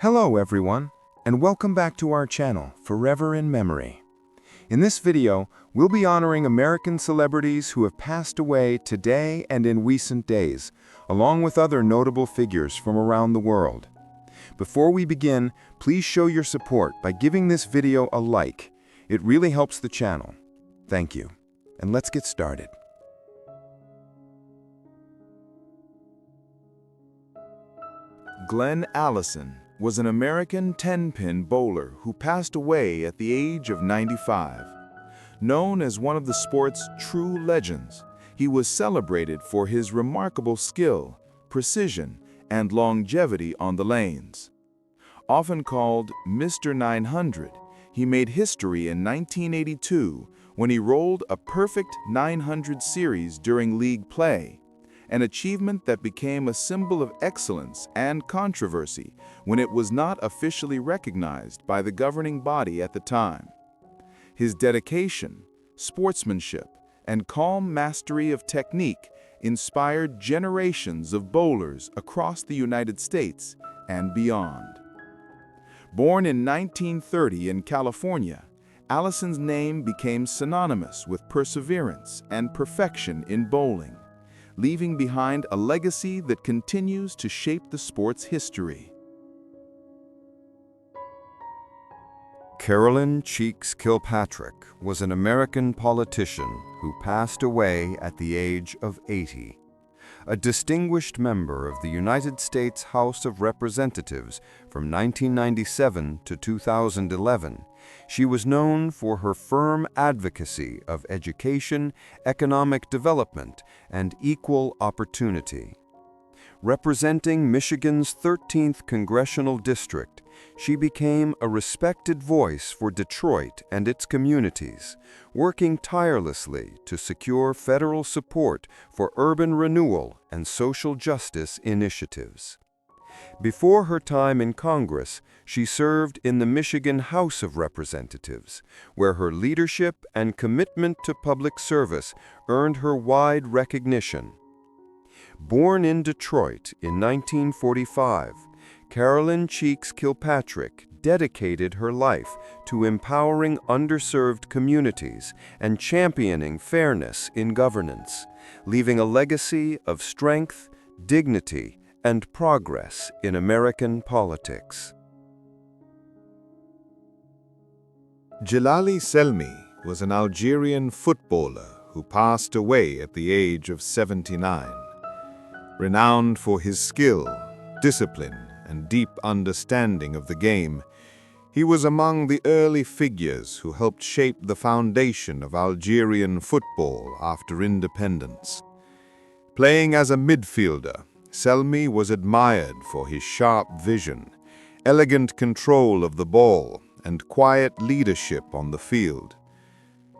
Hello everyone, and welcome back to our channel, Forever in Memory. In this video, we'll be honoring American celebrities who have passed away today and in recent days, along with other notable figures from around the world. Before we begin, please show your support by giving this video a like. It really helps the channel. Thank you. And let's get started. Glenn Allison was an American 10-pin bowler who passed away at the age of 95. Known as one of the sport's true legends, he was celebrated for his remarkable skill, precision, and longevity on the lanes. Often called Mr. 900, he made history in 1982 when he rolled a perfect 900 series during league play, an achievement that became a symbol of excellence and controversy when it was not officially recognized by the governing body at the time. His dedication, sportsmanship, and calm mastery of technique inspired generations of bowlers across the United States and beyond. Born in 1930 in California, Allison's name became synonymous with perseverance and perfection in bowling, leaving behind a legacy that continues to shape the sport's history. Carolyn Cheeks Kilpatrick was an American politician who passed away at the age of 80. A distinguished member of the United States House of Representatives from 1997 to 2011, she was known for her firm advocacy of education, economic development, and equal opportunity. Representing Michigan's 13th Congressional District, she became a respected voice for Detroit and its communities, working tirelessly to secure federal support for urban renewal and social justice initiatives. Before her time in Congress, she served in the Michigan House of Representatives, where her leadership and commitment to public service earned her wide recognition. Born in Detroit in 1945, Carolyn Cheeks Kilpatrick dedicated her life to empowering underserved communities and championing fairness in governance, leaving a legacy of strength, dignity, and progress in American politics. Djilali Selmi was an Algerian footballer who passed away at the age of 79. Renowned for his skill, discipline, and deep understanding of the game, he was among the early figures who helped shape the foundation of Algerian football after independence. Playing as a midfielder, Selmi was admired for his sharp vision, elegant control of the ball, and quiet leadership on the field.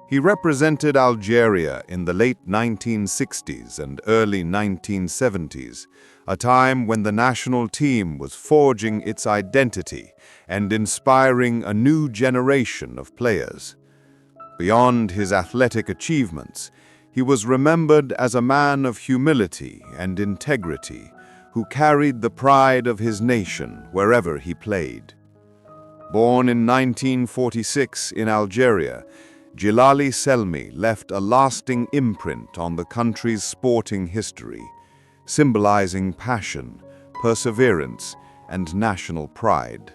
He represented Algeria in the late 1960s and early 1970s, a time when the national team was forging its identity and inspiring a new generation of players. Beyond his athletic achievements, he was remembered as a man of humility and integrity who carried the pride of his nation wherever he played. Born in 1946 in Algeria, Djilali Selmi left a lasting imprint on the country's sporting history, symbolizing passion, perseverance, and national pride.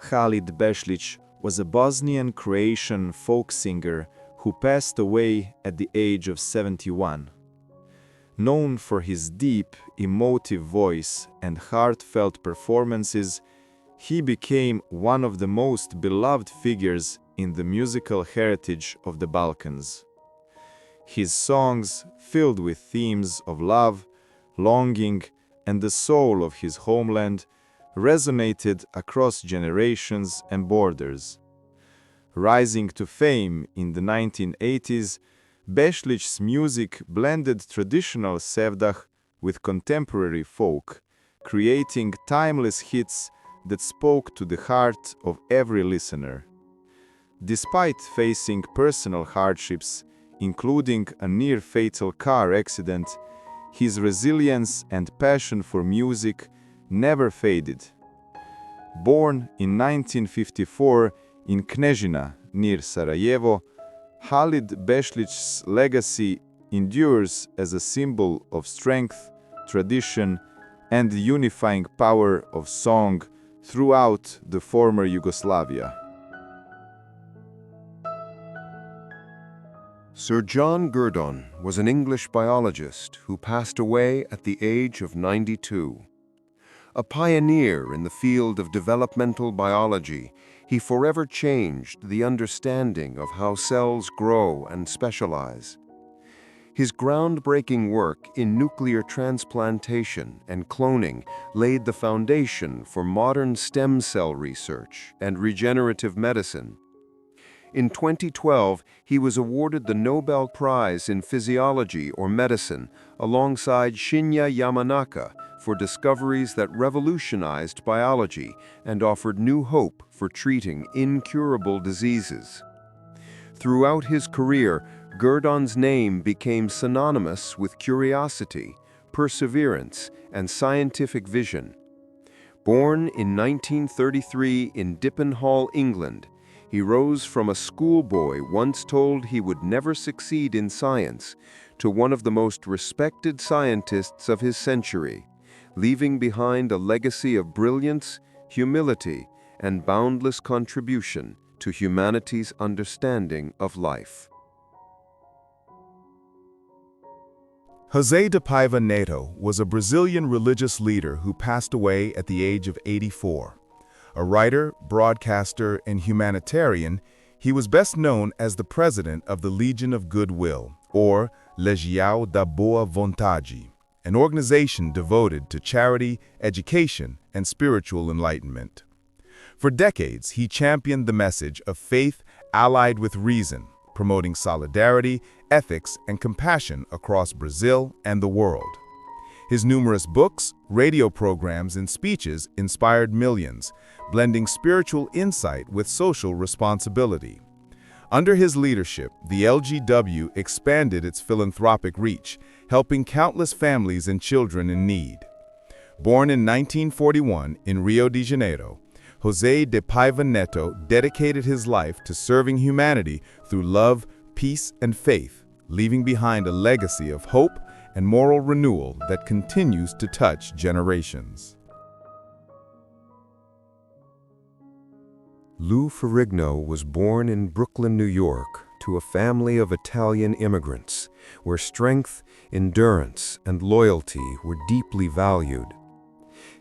Khalid Bešlić was a Bosnian-Croatian folk singer who passed away at the age of 71. Known for his deep, emotive voice and heartfelt performances, he became one of the most beloved figures in the musical heritage of the Balkans. His songs, filled with themes of love, longing, and the soul of his homeland, resonated across generations and borders. Rising to fame in the 1980s, Bešlić's music blended traditional sevdah with contemporary folk, creating timeless hits that spoke to the heart of every listener. Despite facing personal hardships, including a near-fatal car accident, his resilience and passion for music never faded. Born in 1954 in Knežina, near Sarajevo, Halid Bešlić's legacy endures as a symbol of strength, tradition, and the unifying power of song throughout the former Yugoslavia. Sir John Gurdon was an English biologist who passed away at the age of 92. A pioneer in the field of developmental biology, he forever changed the understanding of how cells grow and specialize. His groundbreaking work in nuclear transplantation and cloning laid the foundation for modern stem cell research and regenerative medicine. In 2012, he was awarded the Nobel Prize in Physiology or Medicine alongside Shinya Yamanaka for discoveries that revolutionized biology and offered new hope for treating incurable diseases. Throughout his career, Gurdon's name became synonymous with curiosity, perseverance, and scientific vision. Born in 1933 in Dippenhall, England, he rose from a schoolboy once told he would never succeed in science to one of the most respected scientists of his century, leaving behind a legacy of brilliance, humility, and boundless contribution to humanity's understanding of life. José de Paiva Neto was a Brazilian religious leader who passed away at the age of 84. A writer, broadcaster, and humanitarian, he was best known as the president of the Legion of Goodwill, or Legião da Boa Vontade, an organization devoted to charity, education, and spiritual enlightenment. For decades, he championed the message of faith allied with reason, promoting solidarity, ethics, and compassion across Brazil and the world. His numerous books, radio programs, and speeches inspired millions, blending spiritual insight with social responsibility. Under his leadership, the LGW expanded its philanthropic reach, helping countless families and children in need. Born in 1941 in Rio de Janeiro, José de Paiva Neto dedicated his life to serving humanity through love, peace, and faith, leaving behind a legacy of hope and moral renewal that continues to touch generations. Lou Ferrigno was born in Brooklyn, New York, to a family of Italian immigrants, where strength, endurance, and loyalty were deeply valued.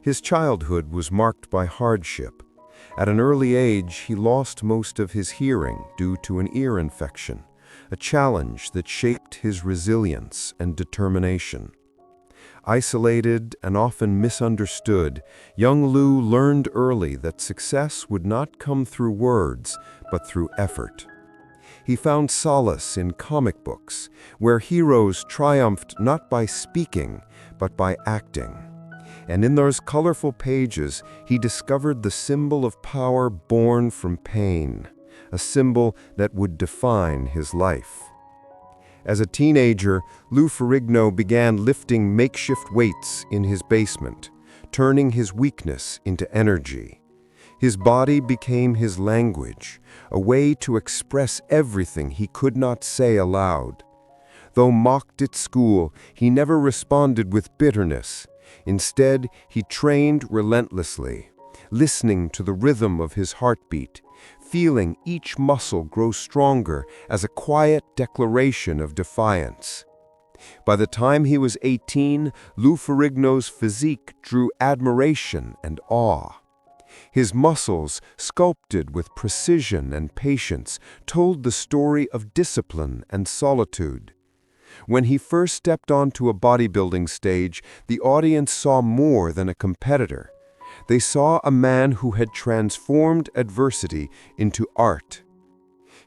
His childhood was marked by hardship. At an early age, he lost most of his hearing due to an ear infection, a challenge that shaped his resilience and determination. Isolated and often misunderstood, young Lou learned early that success would not come through words, but through effort. He found solace in comic books, where heroes triumphed not by speaking, but by acting. And in those colorful pages, he discovered the symbol of power born from pain, a symbol that would define his life. As a teenager, Lou Ferrigno began lifting makeshift weights in his basement, turning his weakness into energy. His body became his language, a way to express everything he could not say aloud. Though mocked at school, he never responded with bitterness. Instead, he trained relentlessly, listening to the rhythm of his heartbeat, feeling each muscle grow stronger as a quiet declaration of defiance. By the time he was 18, Lou Ferrigno's physique drew admiration and awe. His muscles, sculpted with precision and patience, told the story of discipline and solitude. When he first stepped onto a bodybuilding stage, the audience saw more than a competitor. They saw a man who had transformed adversity into art.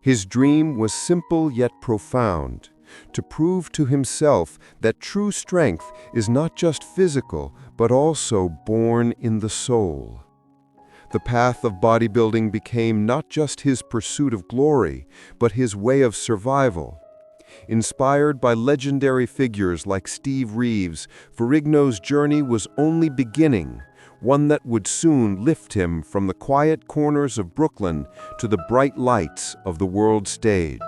His dream was simple yet profound, to prove to himself that true strength is not just physical, but also born in the soul. The path of bodybuilding became not just his pursuit of glory, but his way of survival. Inspired by legendary figures like Steve Reeves, Ferrigno's journey was only beginning, one that would soon lift him from the quiet corners of Brooklyn to the bright lights of the world stage.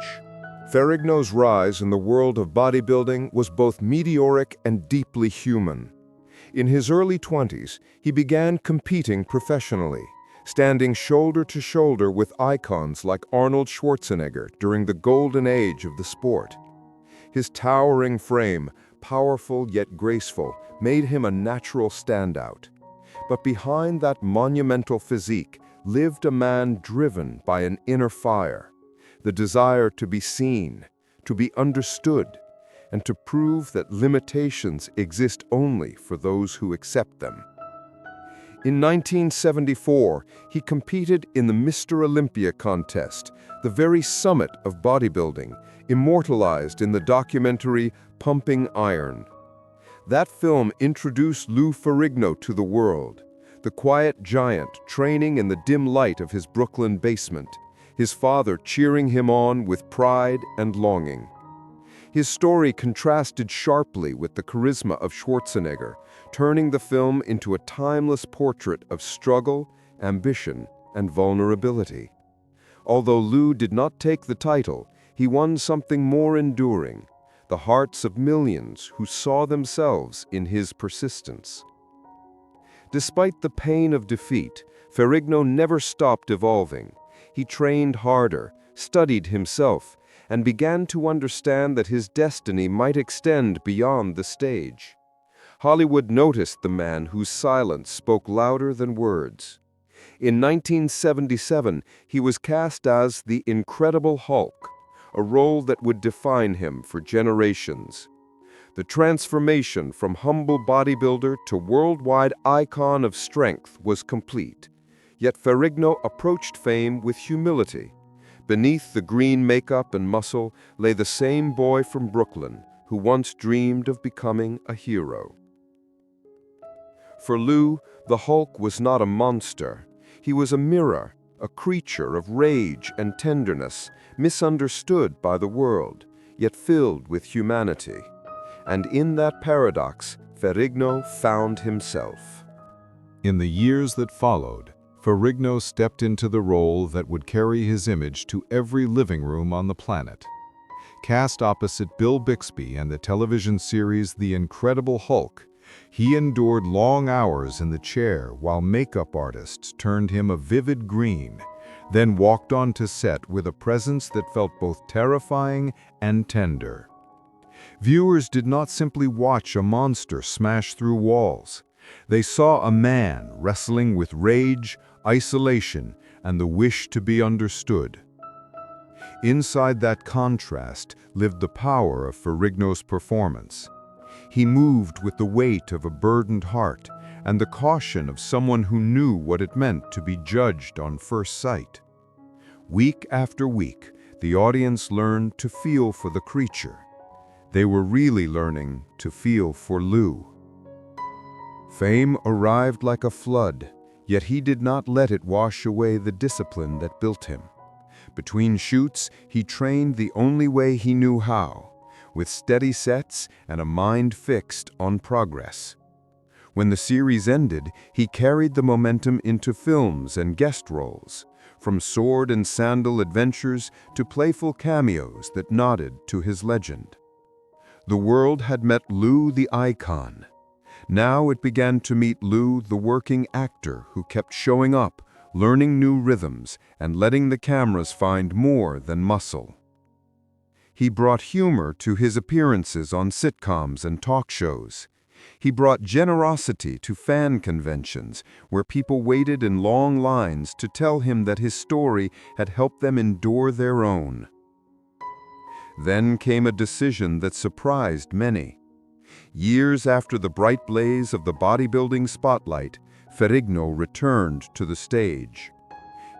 Ferrigno's rise in the world of bodybuilding was both meteoric and deeply human. In his early 20s, he began competing professionally, standing shoulder to shoulder with icons like Arnold Schwarzenegger during the golden age of the sport. His towering frame, powerful yet graceful, made him a natural standout. But behind that monumental physique lived a man driven by an inner fire, the desire to be seen, to be understood, and to prove that limitations exist only for those who accept them. In 1974, he competed in the Mr. Olympia contest, the very summit of bodybuilding, immortalized in the documentary Pumping Iron. That film introduced Lou Ferrigno to the world, the quiet giant training in the dim light of his Brooklyn basement, his father cheering him on with pride and longing. His story contrasted sharply with the charisma of Schwarzenegger, turning the film into a timeless portrait of struggle, ambition, and vulnerability. Although Lou did not take the title, he won something more enduring, the hearts of millions who saw themselves in his persistence. Despite the pain of defeat, Ferrigno never stopped evolving. He trained harder, studied himself, and began to understand that his destiny might extend beyond the stage. Hollywood noticed the man whose silence spoke louder than words. In 1977, he was cast as the Incredible Hulk, a role that would define him for generations. The transformation from humble bodybuilder to worldwide icon of strength was complete, yet Ferrigno approached fame with humility. Beneath the green makeup and muscle lay the same boy from Brooklyn who once dreamed of becoming a hero. For Lou, the Hulk was not a monster. He was a mirror, a creature of rage and tenderness, misunderstood by the world, yet filled with humanity. And in that paradox, Ferrigno found himself. In the years that followed, Ferrigno stepped into the role that would carry his image to every living room on the planet. Cast opposite Bill Bixby and the television series The Incredible Hulk, he endured long hours in the chair while makeup artists turned him a vivid green, then walked onto set with a presence that felt both terrifying and tender. Viewers did not simply watch a monster smash through walls. They saw a man wrestling with rage, isolation, and the wish to be understood. Inside that contrast lived the power of Ferrigno's performance. He moved with the weight of a burdened heart and the caution of someone who knew what it meant to be judged on first sight. Week after week, the audience learned to feel for the creature. They were really learning to feel for Lou. Fame arrived like a flood, yet he did not let it wash away the discipline that built him. Between shoots, he trained the only way he knew how, with steady sets and a mind fixed on progress. When the series ended, he carried the momentum into films and guest roles, from sword and sandal adventures to playful cameos that nodded to his legend. The world had met Lou the icon. Now it began to meet Lou the working actor who kept showing up, learning new rhythms, and letting the cameras find more than muscle. He brought humor to his appearances on sitcoms and talk shows. He brought generosity to fan conventions, where people waited in long lines to tell him that his story had helped them endure their own. Then came a decision that surprised many. Years after the bright blaze of the bodybuilding spotlight, Ferrigno returned to the stage.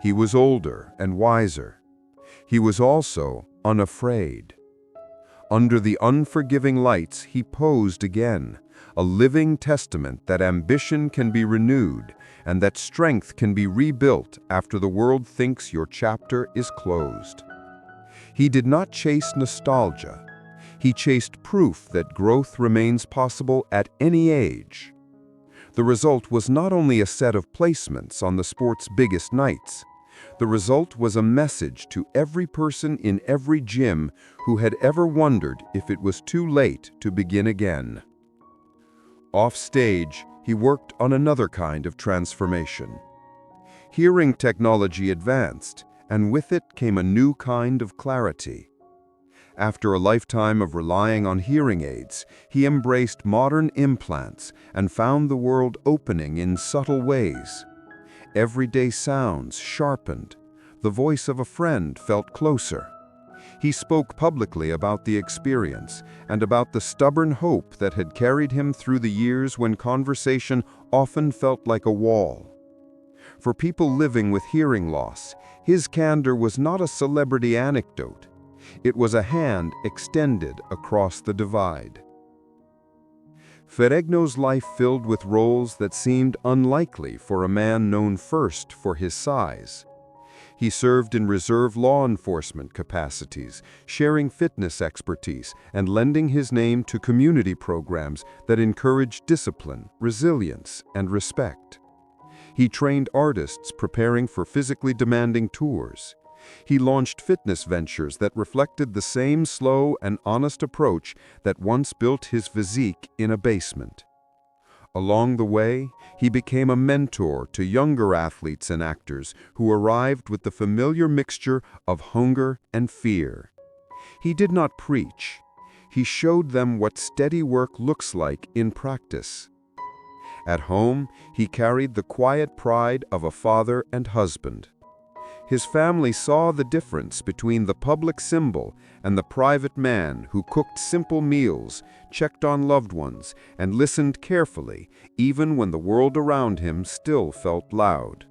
He was older and wiser. He was also unafraid. Under the unforgiving lights, he posed again, a living testament that ambition can be renewed and that strength can be rebuilt after the world thinks your chapter is closed. He did not chase nostalgia. He chased proof that growth remains possible at any age. The result was not only a set of placements on the sport's biggest nights. The result was a message to every person in every gym who had ever wondered if it was too late to begin again. Off stage, he worked on another kind of transformation. Hearing technology advanced, and with it came a new kind of clarity. After a lifetime of relying on hearing aids, he embraced modern implants and found the world opening in subtle ways. Everyday sounds sharpened. The voice of a friend felt closer. He spoke publicly about the experience and about the stubborn hope that had carried him through the years when conversation often felt like a wall. For people living with hearing loss, his candor was not a celebrity anecdote. It was a hand extended across the divide. Ferrigno's life filled with roles that seemed unlikely for a man known first for his size. He served in reserve law enforcement capacities, sharing fitness expertise and lending his name to community programs that encouraged discipline, resilience, and respect. He trained artists preparing for physically demanding tours. He launched fitness ventures that reflected the same slow and honest approach that once built his physique in a basement. Along the way, he became a mentor to younger athletes and actors who arrived with the familiar mixture of hunger and fear. He did not preach. He showed them what steady work looks like in practice. At home, he carried the quiet pride of a father and husband. His family saw the difference between the public symbol and the private man who cooked simple meals, checked on loved ones, and listened carefully, even when the world around him still felt loud.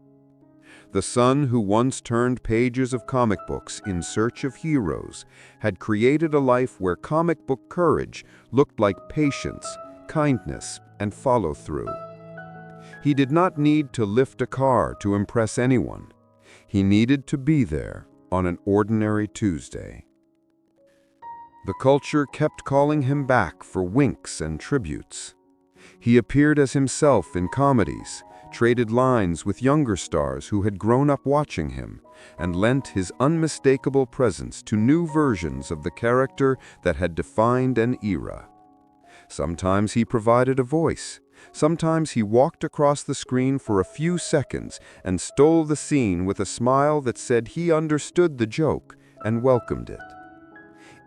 The son who once turned pages of comic books in search of heroes had created a life where comic book courage looked like patience, kindness, and follow-through. He did not need to lift a car to impress anyone. He needed to be there on an ordinary Tuesday. The culture kept calling him back for winks and tributes. He appeared as himself in comedies, traded lines with younger stars who had grown up watching him, and lent his unmistakable presence to new versions of the character that had defined an era. Sometimes he provided a voice. Sometimes he walked across the screen for a few seconds and stole the scene with a smile that said he understood the joke and welcomed it.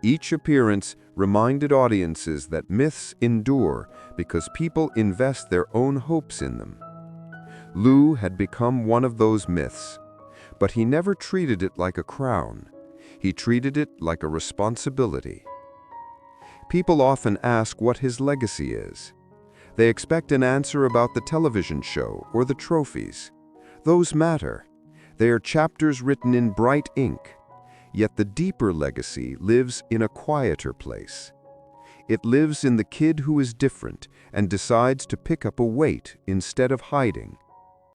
Each appearance reminded audiences that myths endure because people invest their own hopes in them. Lou had become one of those myths, but he never treated it like a crown. He treated it like a responsibility. People often ask what his legacy is. They expect an answer about the television show or the trophies. Those matter. They are chapters written in bright ink. Yet the deeper legacy lives in a quieter place. It lives in the kid who is different and decides to pick up a weight instead of hiding.